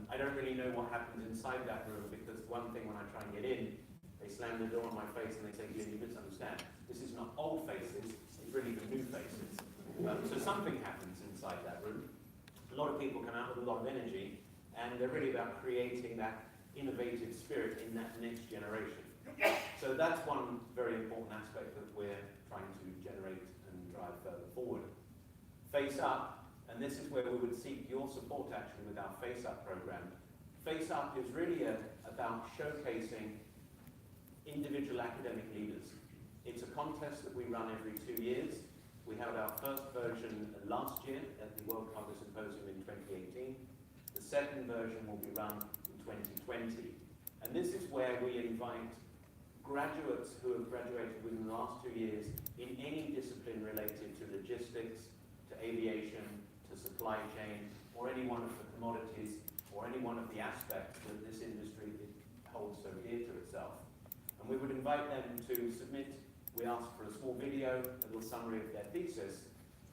I don't really know what happens inside that room, because one thing when I try and get in, they slam the door in my face and they say, "Ian, you misunderstand. This is not old faces, it's really the new faces." So something happens inside that room. A lot of people come out with a lot of energy, and they're really about creating that innovative spirit in that next generation. So that's one very important aspect that we're trying to generate and drive further forward. Face Up, and this is where we would seek your support actually with our Face Up program. Face Up is really about showcasing individual academic leaders. It's a contest that we run every 2 years. We held our first version last year at the World Carga Symposium in 2018. The second version will be run in 2020. And this is where we invite graduates who have graduated within the last 2 years in any discipline related to logistics, to aviation, to supply chain, or any one of the commodities, or any one of the aspects that this industry holds so dear to itself. And we would invite them to submit. We ask for a small video, a little summary of their thesis,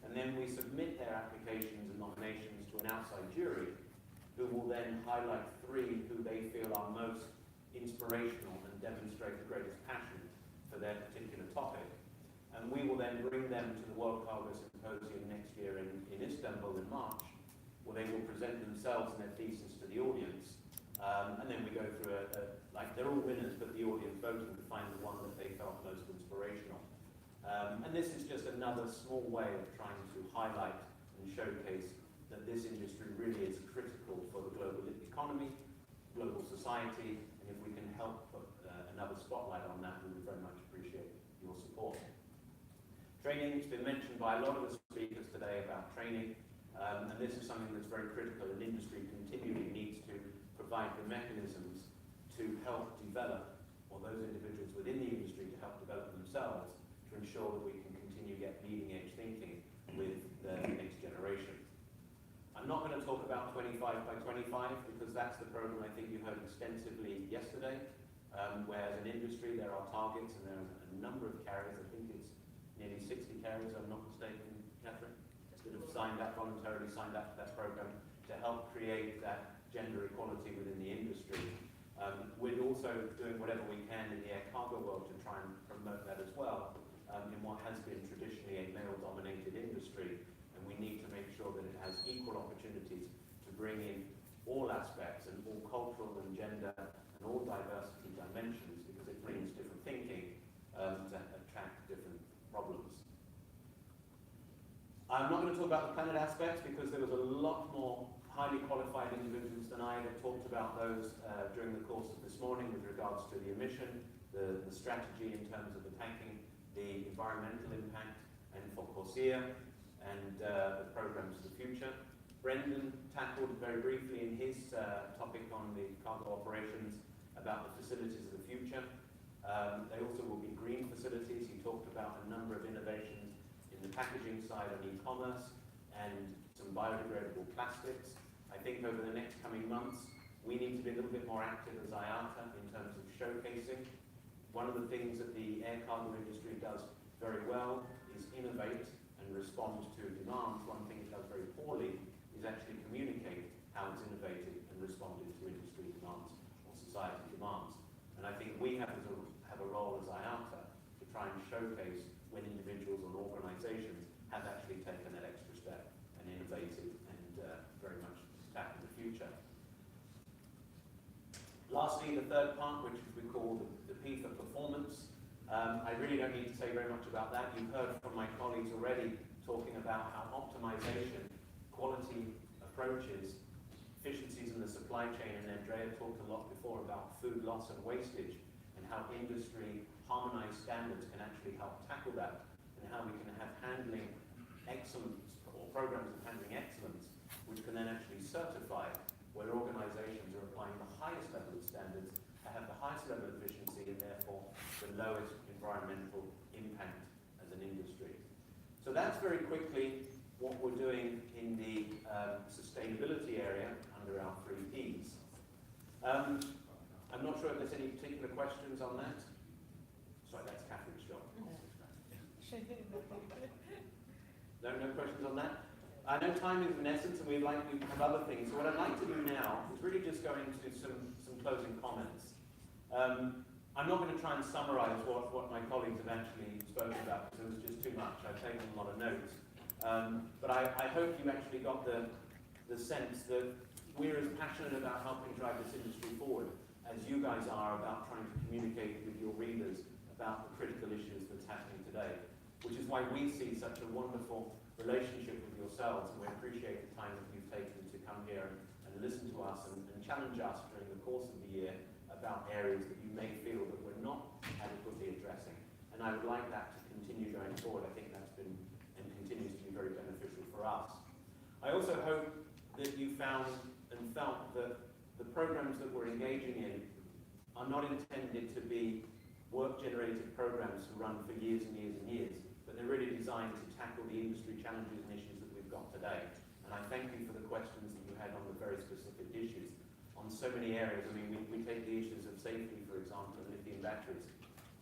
and then we submit their applications and nominations to an outside jury, who will then highlight 3 who they feel are most inspirational and demonstrate the greatest passion for their particular topic. And we will then bring them to the World Carga Symposium next year in Istanbul in March, where they will present themselves and their thesis to the audience. And then we go through like they're all winners, but the audience voting to find the one that they felt most inspirational. And this is just another small way of trying to highlight and showcase that this industry really is critical for the global economy, global society, and if we can help put another spotlight on that, we would very much appreciate your support. Training has been mentioned by a lot of the speakers today about training, and this is something that's very critical, and industry continually needs to provide the mechanisms to help develop, or those individuals within the industry to help develop themselves, to ensure that we can continue to get leading edge thinking with the next generation. I'm not going to talk about 25 by 25 because that's the program I think you heard extensively yesterday, where as an industry there are targets and there are a number of carriers. I think it's nearly 60 carriers, I'm not mistaken, Catherine, that have signed up, voluntarily signed up to that program to help create that gender equality within the industry. We're also doing whatever we can in the air cargo world to try and promote that as well, in what has been traditionally a male-dominated industry, and we need to make sure that it has equal opportunities to bring in all aspects and all cultural and gender and all diversity dimensions, because it brings different thinking to attract different problems. I'm not going to talk about the planet aspects because there was a lot more highly qualified individuals than I that talked about those during the course of this morning with regards to the emission, the strategy in terms of attacking the environmental impact, and for CORSIA and the programs of the future. Brendan tackled very briefly in his topic on the cargo operations about the facilities of the future. They also will be green facilities. He talked about a number of innovations in the packaging side of e-commerce and some biodegradable plastics. I think over the next coming months, we need to be a little bit more active as IATA in terms of showcasing. One of the things that the air cargo industry does very well is innovate and respond to demands. One thing it does very poorly is actually communicate how it's innovated and responded to industry demands or society demands. And I think we have a role as IATA to try and showcase when individuals or organizations have actually taken that extra step and innovated and very much tackled the future. Lastly, the third part, which we call the P for performance. I really don't need to say very much about that. You've heard from my colleagues already talking about how optimization, quality approaches, efficiencies in the supply chain, and Andrea talked a lot before about food loss and wastage, and how industry harmonized standards can actually help tackle that, and how we can have handling excellence, or programs of handling excellence, which can then actually certify where organizations are applying the highest level of standards to have the highest level of efficiency and therefore the lowest environmental impact as an industry. So that's very quickly what we're doing in the sustainability area under our 3 Ps. I'm not sure if there's any particular questions on that. Sorry, that's Catherine's job. No questions on that? I know time is an essence and we'd like to have other things. So what I'd like to do now is really just go into some closing comments. I'm not going to try and summarize what my colleagues have actually spoken about because it was just too much. I've taken a lot of notes. But I hope you actually got the sense that we're as passionate about helping drive this industry forward as you guys are about trying to communicate with your readers about the critical issues that's happening today, which is why we see such a wonderful relationship with yourselves, and we appreciate the time that you've taken to come here and listen to us and challenge us during the course of the year about areas that you may feel that we're not adequately addressing. And I would like that to continue going forward. I think that's been and continues to be very beneficial for us. I also hope that you found and felt that the programs that we're engaging in are not intended to be work-generated programs to run for years and years and years, but they're really designed to tackle the industry challenges and issues that we've got today. And I thank you for the questions that you had on the very specific issues. On so many areas, I mean, we take the issues of safety, for example, and lithium batteries.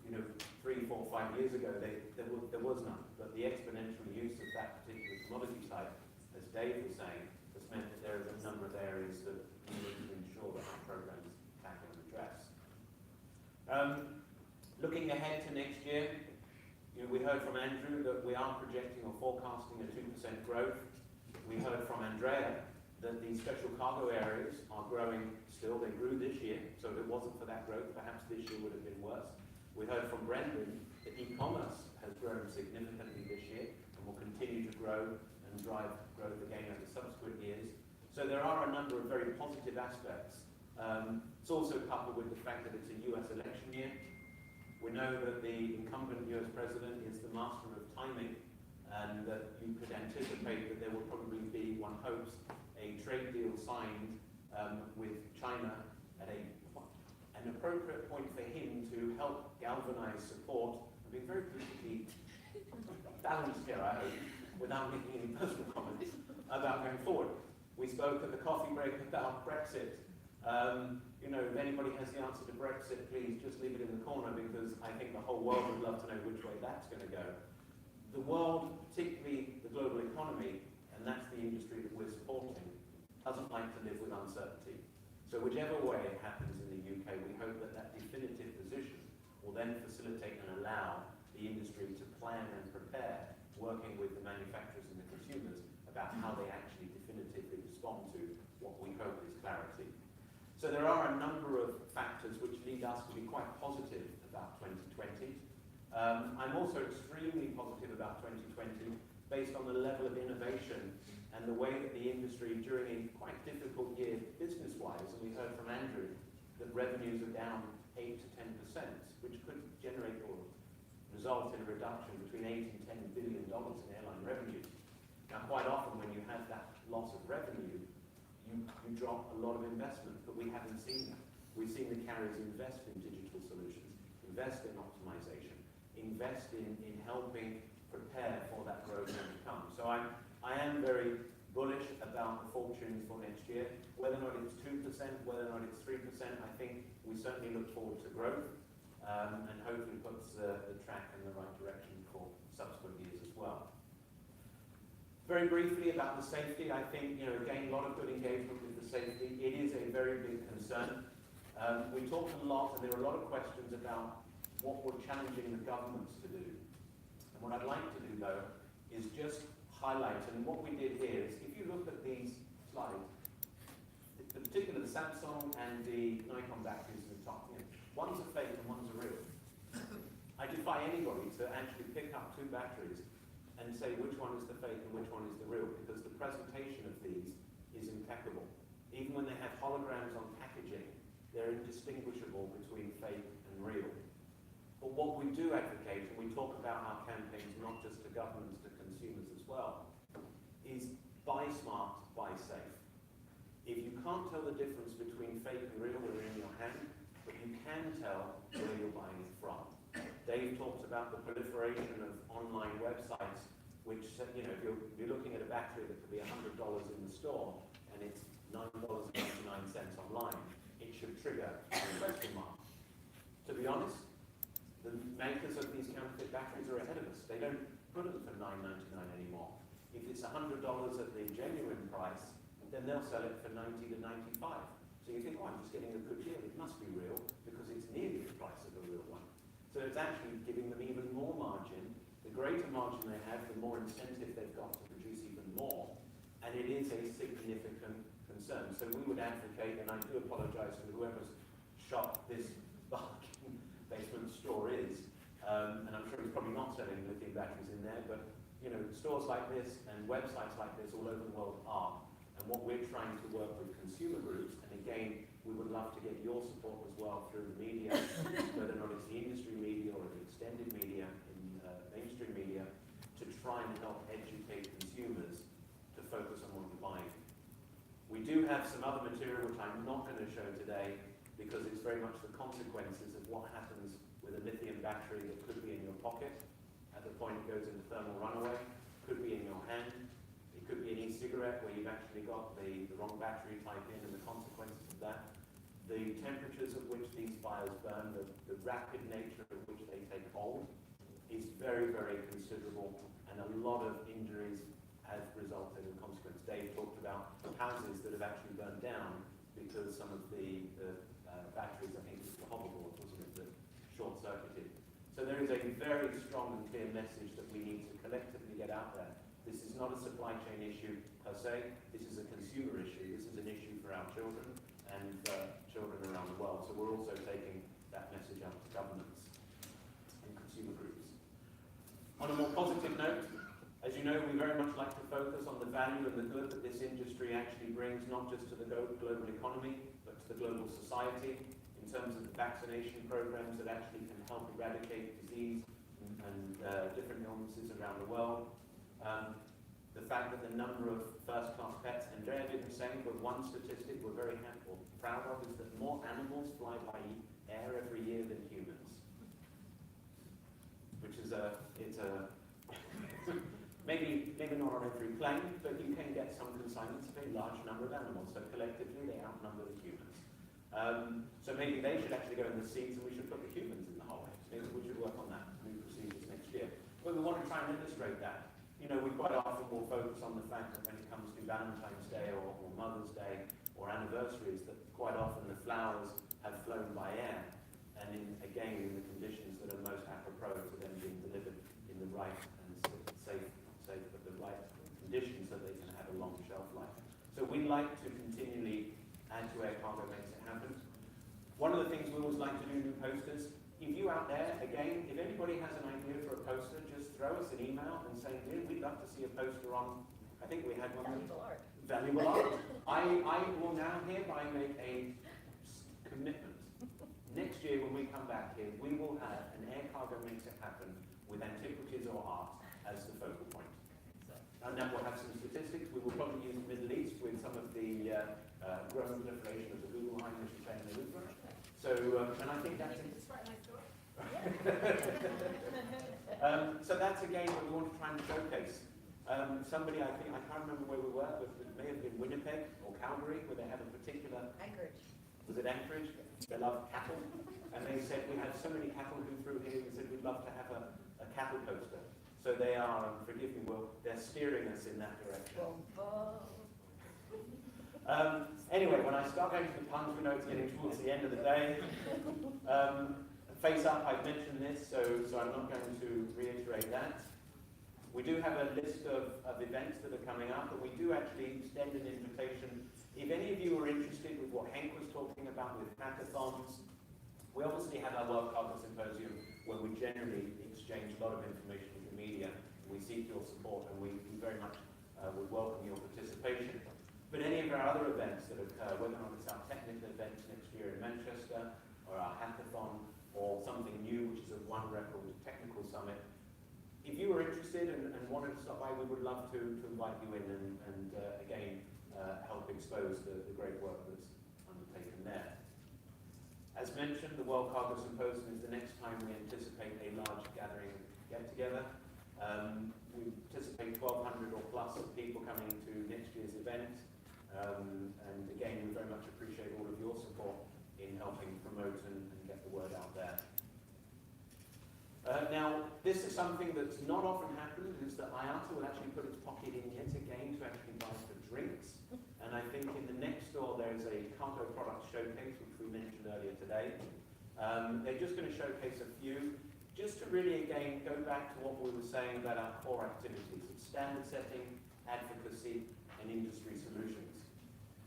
You know, 3, 4, 5 years ago, there was none. But the exponential use of that particular commodity type, as Dave was saying, has meant that there are a number of areas that we need to ensure that our programs tackle and address. Looking ahead to next year, you know, we heard from Andrew that we are projecting or forecasting a 2% growth. We heard from Andrea that the special cargo areas are growing still. They grew this year, so if it wasn't for that growth, perhaps this year would have been worse. We heard from Brendan that e-commerce has grown significantly this year and will continue to grow and drive growth again over subsequent years. So there are a number of very positive aspects. It's also coupled with the fact that it's a US election year. We know that the incumbent US president is the master of timing, and that you could anticipate that there will probably be, one hopes, a trade deal signed with China at an appropriate point for him to help galvanize support. I'm being very politically balanced here, I hope, without making any personal comments about going forward. We spoke at the coffee break about Brexit. You know, if anybody has the answer to Brexit, please just leave it in the corner, because I think the whole world would love to know which way that's going to go. The world, particularly the global economy, and that's the industry that we're supporting, doesn't like to live with uncertainty. So whichever way it happens in the UK, we hope that that definitive position will then facilitate and allow the industry to plan and prepare, working with the manufacturers and the consumers about how they actually definitively respond to what we hope is clarity. So there are a number of factors which lead us to be quite positive about 2020. I'm also extremely positive about 2020 based on the level of innovation and the way that the industry, during a quite difficult year business-wise, and we heard from Andrew that revenues are down 8 to 10%, which could generate or result in a reduction between $8 and $10 billion in airline revenues. Now, quite often when you have that loss of revenue, you drop a lot of investment, but we haven't seen that. We've seen the carriers invest in digital solutions, invest in optimization, invest in helping prepare for that growth when it comes. So I am very bullish about the fortunes for next year. Whether or not it's 2%, whether or not it's 3%, I think we certainly look forward to growth, and hopefully puts the track in the right direction for subsequent years as well. Very briefly about the safety, I think, you know, again, a lot of good engagement with the safety. It is a very big concern. We talked a lot, and there were a lot of questions about what we're challenging the governments to do. And what I'd like to do, though, is just highlight, and what we did here is, if you look at these slides, in particular the Samsung and the Nikon batteries in the top, you know, one's a fake and one's a real. I defy anybody to actually pick up two batteries and say which one is the fake and which one is the real, because the presentation of these is impeccable. Even when they have holograms on packaging, they're indistinguishable between fake and real. But what we do advocate, and we talk about our campaigns not just to governments, to consumers as well, is buy smart, buy safe. If you can't tell the difference between fake and real when they're in your hand, but you can tell where you're buying it from. Dave talks about the proliferation of online websites, which, you know, if you're looking at a battery that could be $100 in the store and it's $9.99 online, it should trigger a question mark. To be honest, the makers of these counterfeit batteries are ahead of us. They don't put them for $9.99 anymore. If it's it's $100 at the genuine price, then they'll sell it for 90 to 95. So you think, oh, I'm just getting a good deal. It must be real because it's nearly the price of a real one. So it's actually giving them even more margin. The greater margin they have, the more incentive they've got to produce even more. And it is a significant concern. So we would advocate, and I do apologise to whoever's shop this bargain basement store is, and I'm sure it's probably not selling lithium batteries in there, but you know, stores like this and websites like this all over the world are. And what we're trying to work with consumer groups, and again, we would love to get your support as well through the media, whether or not it's the industry media or the extended media, in mainstream media, to try and help educate consumers to focus on what you're buying. We do have some other material which I'm not going to show today because it's very much the consequences of what happens with a lithium battery that could be in your pocket at the point it goes into thermal runaway, could be in your hand. It could be an e-cigarette where you've actually got the wrong battery type in and the consequences of that. The temperatures at which these fires burn, the rapid nature of which they take hold is very, very considerable, and a lot of injuries have resulted in consequence. Dave talked about houses that have actually burned down because some of the batteries, I think it was the hoverboard, wasn't it, that short-circuited. So there is a very strong and clear message that we need to collectively get out there. This is not a supply chain issue per se, this is a consumer issue, this is an issue for our children and children around the world. So we're also taking that message out to governments and consumer groups. On a more positive note, as you know, we very much like to focus on the value and the good that this industry actually brings, not just to the global economy, but to the global society, in terms of the vaccination programs that actually can help eradicate disease and different illnesses around the world. The fact that the number of first-class pets, and Jaya did the same, but one statistic we're very proud of is that more animals fly by air every year than humans. Which is maybe not on every plane, but you can get some consignments of a large number of animals, so collectively they outnumber the humans. So maybe they should actually go in the seats and we should put the humans in the hallway. Maybe we should work on that, new procedures next year. But we want to try and illustrate that. You know, we quite often will focus on the fact that when it comes to Valentine's Day or Mother's Day or anniversaries, that quite often the flowers have flown by air, and again in the conditions that are most apropos to them being delivered in the right and safe, but the right conditions so they can have a long shelf life. So we like to continually add to Air Cargo Makes It Happen. One of the things we always like to do, new posters. If you out there, again, if anybody has an idea for a poster, just throw us an email and say, we'd love to see a poster on, I think we had one. Valuable art. Valuable art. I will now hereby make a commitment. Next year when we come back here, we will have an Air Cargo Makes It Happen with antiquities or art as the focal point. And then we'll have some statistics. We will probably use the Middle East with some of the growing proliferation of the Guggenheim, as you say, in the Louvre. So, and I think that's... So that's a game that we want to try and showcase. Somebody, I think, I can't remember where we were, but it may have been Winnipeg or Calgary, where they have a particular... Anchorage. Was it Anchorage? They love cattle. And they said, we have so many cattle who through here, we said, we'd love to have a cattle poster. So they are, forgive me, Will, they're steering us in that direction. Anyway, when I start going to the puns, we know it's getting towards the end of the day. Face Up, I've mentioned this, so I'm not going to reiterate that. We do have a list of events that are coming up, but we do actually extend an invitation. If any of you are interested with what Henk was talking about with hackathons, we obviously have our World Cargo Symposium where we generally exchange a lot of information with the media. We seek your support and we very much would welcome your participation. But any of our other events that occur, whether or not it's our technical events next year in Manchester, or our hackathon, or something new, which is a One Record Technical Summit, if you are interested and wanted to stop by, we would love to invite you in and again, help expose the great work that's undertaken there. As mentioned, the World Cargo Symposium is the next time we anticipate a large gathering get-together. We anticipate 1,200 or plus people coming to next year's event. And again, we very much appreciate all of your support in helping promote and get the word out there. Now, this is something that's not often happened, is that IATA will actually put its pocket in yet again to actually buy for drinks. And I think in the next door there's a cargo product showcase, which we mentioned earlier today. They're just going to showcase a few, just to really, again, go back to what we were saying about our core activities of standard setting, advocacy, and industry solutions.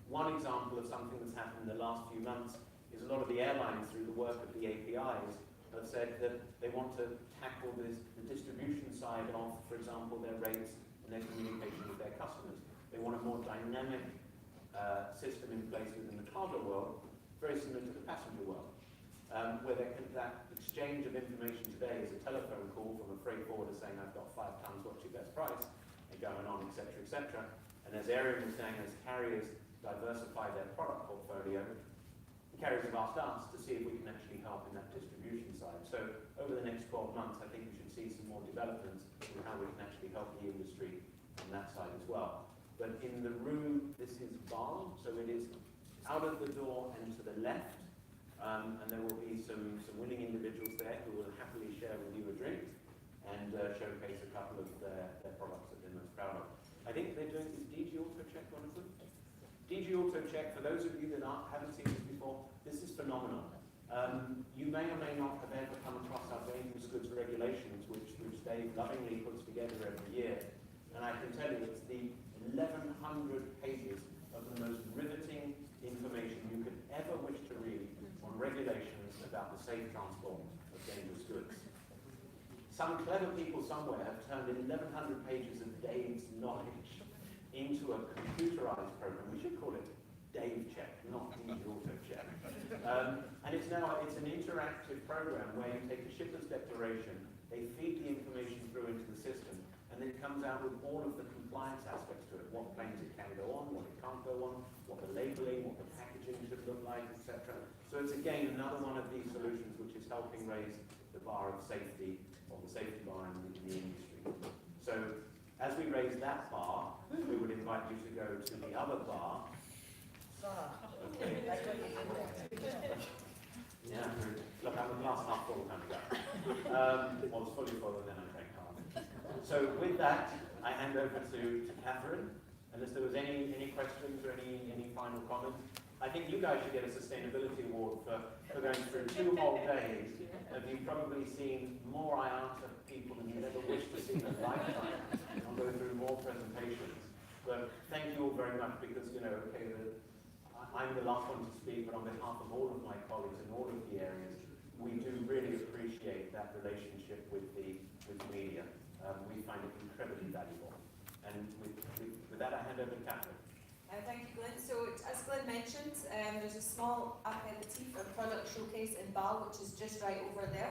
One example of something that's happened in the last few months is a lot of the airlines, through the work of the APIs, have said that they want to tackle the distribution side of, for example, their rates and their communication with their customers. They want a more dynamic system in place within the cargo world, very similar to the passenger world, where that exchange of information today is a telephone call from a freight forwarder saying, I've got 5 tons, what's your best price? And going on, etc., etc. And as Aérea was saying, as carriers diversify their product portfolio, carriers have asked us to see if we can actually help in that distribution side. So over the next 12 months, I think we should see some more developments in how we can actually help the industry on that side as well. But in the room, this is bar, so it is out of the door and to the left, and there will be some willing individuals there who will happily share with you a drink and showcase a couple of their products that they're most proud of. I think they're doing, is DG Auto Check one of them? DG Auto Check, for those of you that haven't seen this before, this is phenomenal. You may or may not have ever come across our dangerous goods regulations, which Dave lovingly puts together every year. And I can tell you it's the 1,100 pages of the most riveting information you could ever wish to read on regulations about the safe transport of dangerous goods. Some clever people somewhere have turned 1,100 pages of Dave's knowledge into a computerized program. We should call it Dave Check, not DG Auto Check. And it's an interactive program where you take a shipper's declaration, they feed the information through into the system, and then it comes out with all of the compliance aspects to it, what planes it can go on, what it can't go on, what the labeling, what the packaging should look like, etc. So it's again another one of these solutions which is helping raise the bar of safety, or the safety bar in the industry. So as we raise that bar, we would invite you to go to the other bar. Okay. Yeah, look, I'm a glass half full kind of guy. Well, it's fully full and then I drank half. So with that, I hand over to Catherine, unless there was any questions or any final comments. I think you guys should get a sustainability award for going through 2 whole days. You've probably seen more IATA people than you'd ever wish to see in a lifetime. I'll go through more presentations. But thank you all very much because, I'm the last one to speak, but on behalf of all of my colleagues in all of the areas, we do really appreciate that relationship with the media. We find it incredibly valuable. And with that, I hand over to Catherine. Thank you, Glenn. So, as Glenn mentioned, there's a small aperitif or product showcase in Bal, which is just right over there.